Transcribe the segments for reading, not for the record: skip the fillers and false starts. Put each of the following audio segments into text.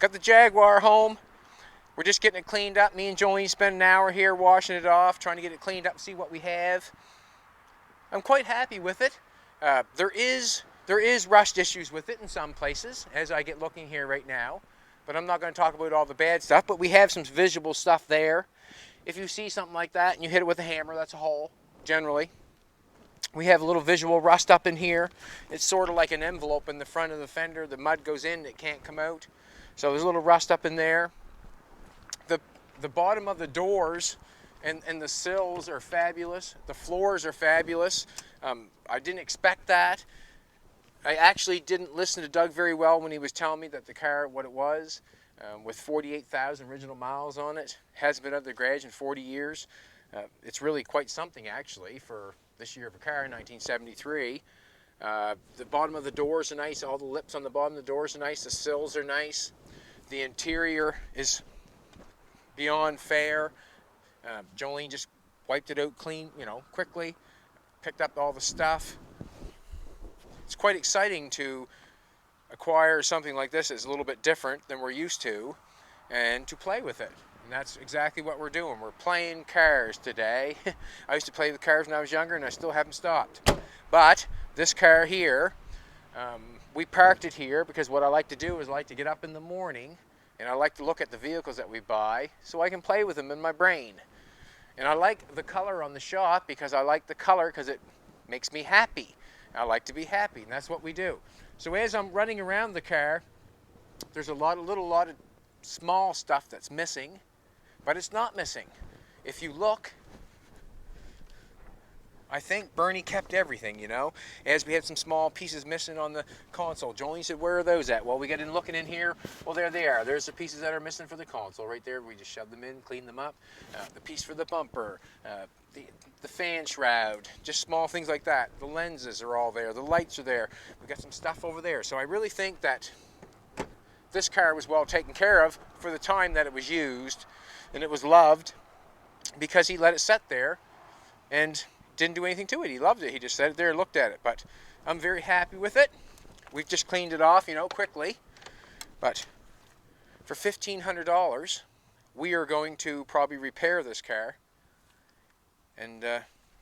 Got the Jaguar home. We're just getting it cleaned up. Me and Jolene spent an hour here washing it off, trying to get it cleaned up, see what we have. I'm quite happy with it. There is rust issues with it in some places, as I get looking here right now. But I'm not going to talk about all the bad stuff, but we have some visible stuff there. If you see something like that and you hit it with a hammer, that's a hole, generally. We have a little visual rust up in here. It's sort of like an envelope in the front of the fender. The mud goes in, it can't come out. So there's a little rust up in there. The bottom of the doors and the sills are fabulous. The floors are fabulous. I didn't expect that. I actually didn't listen to Doug very well when he was telling me that the car, what it was, with 48,000 original miles on it, hasn't been out of the garage in 40 years. It's really quite something, actually, for this year of a car, 1973. The bottom of the doors are nice. All the lips on the bottom of the doors are nice. The sills are nice. The interior is beyond fair. Jolene just wiped it out clean, quickly. Picked up all the stuff. It's quite exciting to acquire something like this that's a little bit different than we're used to, and to play with it. And that's exactly what we're doing. We're playing cars today. I used to play with cars when I was younger, and I still haven't stopped. But this car here, we parked it here because what I like to do is I like to get up in the morning, and I like to look at the vehicles that we buy so I can play with them in my brain. And I like the color on the shop because I like the color because it makes me happy. I like to be happy, and that's what we do. So as I'm running around the car, there's a lot of small stuff that's missing, but it's not missing. If you look, I think Bernie kept everything, as we had some small pieces missing on the console. Jolene said, where are those at? Well, we got in looking in here. Well, there they are. There's the pieces that are missing for the console right there. We just shoved them in, cleaned them up. The piece for the bumper, the fan shroud, just small things like that. The lenses are all there. The lights are there. We got some stuff over there. So I really think that this car was well taken care of for the time that it was used, and it was loved because he let it sit there and didn't do anything to it. He loved it. He just sat there and looked at it. But I'm very happy with it. We've just cleaned it off, quickly. But for $1,500, we are going to probably repair this car and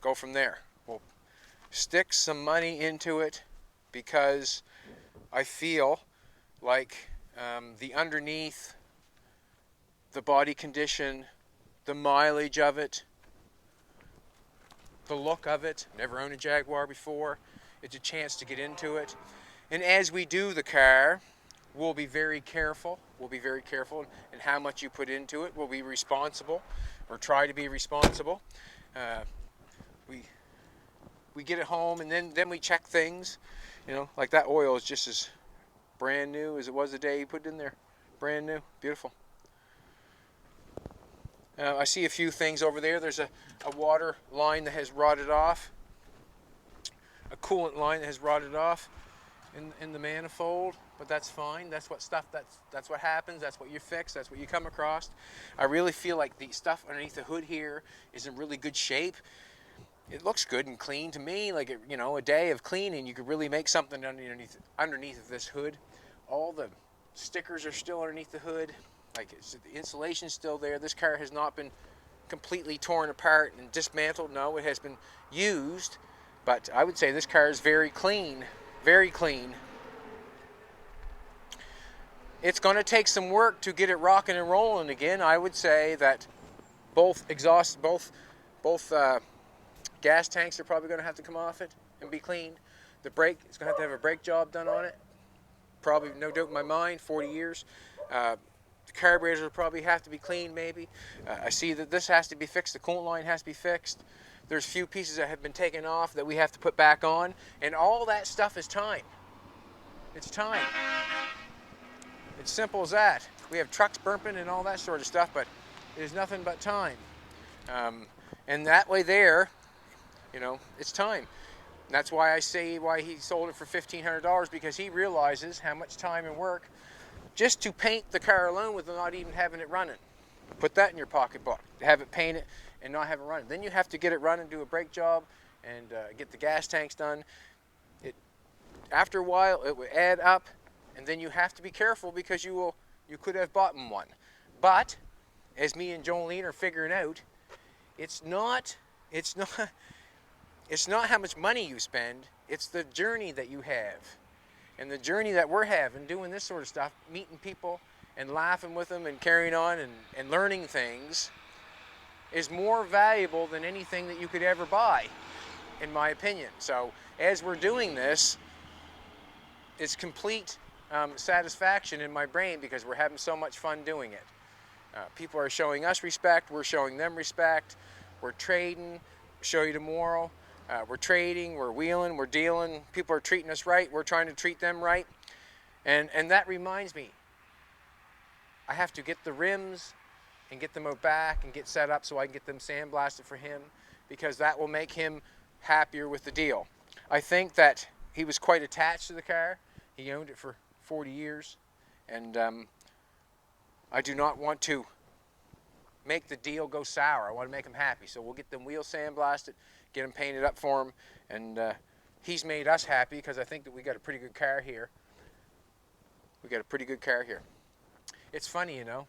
go from there. We'll stick some money into it because I feel like the underneath, the body condition, the mileage of it, the look of it, never owned a Jaguar before, it's a chance to get into it. And as we do the car, we'll be very careful. We'll be very careful in how much you put into it. We'll be responsible, or try to be responsible. We get it home, and then we check things. Like that oil is just as brand new as it was the day you put it in there. Brand new, beautiful. I see a few things over there. There's a water line that has rotted off, a coolant line that has rotted off in the manifold, but that's fine. That's what happens. That's what you fix. That's what you come across. I really feel like the stuff underneath the hood here is in really good shape. It looks good and clean to me. Like a day of cleaning, you could really make something underneath of this hood. All the stickers are still underneath the hood. The insulation's still there. This car has not been completely torn apart and dismantled. No, it has been used, but I would say this car is very clean, very clean. It's going to take some work to get it rocking and rolling again. I would say that both gas tanks are probably going to have to come off it and be cleaned. The brake, it's going to have a brake job done on it. Probably, no doubt in my mind, 40 years. The carburetors will probably have to be cleaned, maybe. I see that this has to be fixed. The coolant line has to be fixed. There's a few pieces that have been taken off that we have to put back on. And all that stuff is time. It's time. It's simple as that. We have trucks burping and all that sort of stuff, but it is nothing but time. And that way there, it's time. And that's why I say why he sold it for $1,500, because he realizes how much time and work just to paint the car alone with not even having it running. Put that in your pocketbook. Have it painted and not have it running. Then you have to get it running, do a brake job, and get the gas tanks done. After a while, it will add up, and then you have to be careful because you will you could have bought him one. But as me and Jolene are figuring out, it's not how much money you spend, it's the journey that you have. And the journey that we're having doing this sort of stuff, meeting people and laughing with them and carrying on and learning things, is more valuable than anything that you could ever buy, in my opinion. So as we're doing this, it's complete satisfaction in my brain because we're having so much fun doing it. People are showing us respect, we're showing them respect, we're trading, show you tomorrow, we're trading, we're wheeling, we're dealing, people are treating us right, we're trying to treat them right. And that reminds me, I have to get the rims and get them out back and get set up so I can get them sandblasted for him, because that will make him happier with the deal. I think that he was quite attached to the car. He owned it for 40 years, and I do not want to make the deal go sour. I want to make him happy, so we'll get them wheels sandblasted, get them painted up for him, and he's made us happy because I think that we got a pretty good car here. We got a pretty good car here. It's funny, you know,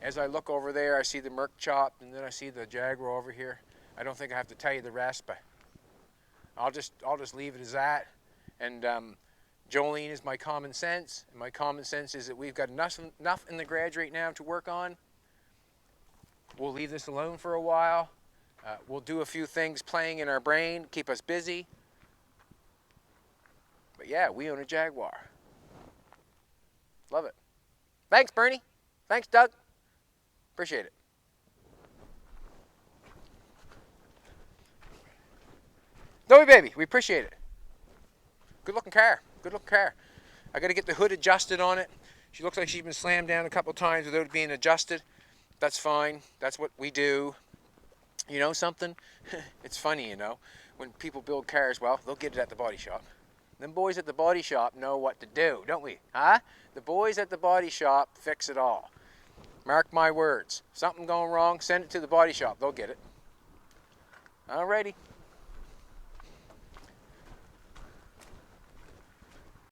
as I look over there, I see the Merc chopped, and then I see the Jaguar over here. I don't think I have to tell you the rest, but I'll just leave it as that. And Jolene is my common sense, and my common sense is that we've got enough in the garage right now to work on. We'll leave this alone for a while. We'll do a few things playing in our brain, keep us busy. But yeah, we own a Jaguar. Love it. Thanks, Bernie. Thanks, Doug. Appreciate it. Doey baby, we appreciate it. Good looking car. Good looking car. I got to get the hood adjusted on it. She looks like she's been slammed down a couple times without it being adjusted. That's fine. That's what we do. You know something? It's funny, you know, when people build cars, well, they'll get it at the body shop. Them boys at the body shop know what to do, don't we? Huh? The boys at the body shop fix it all. Mark my words. Something going wrong, send it to the body shop. They'll get it. Alrighty.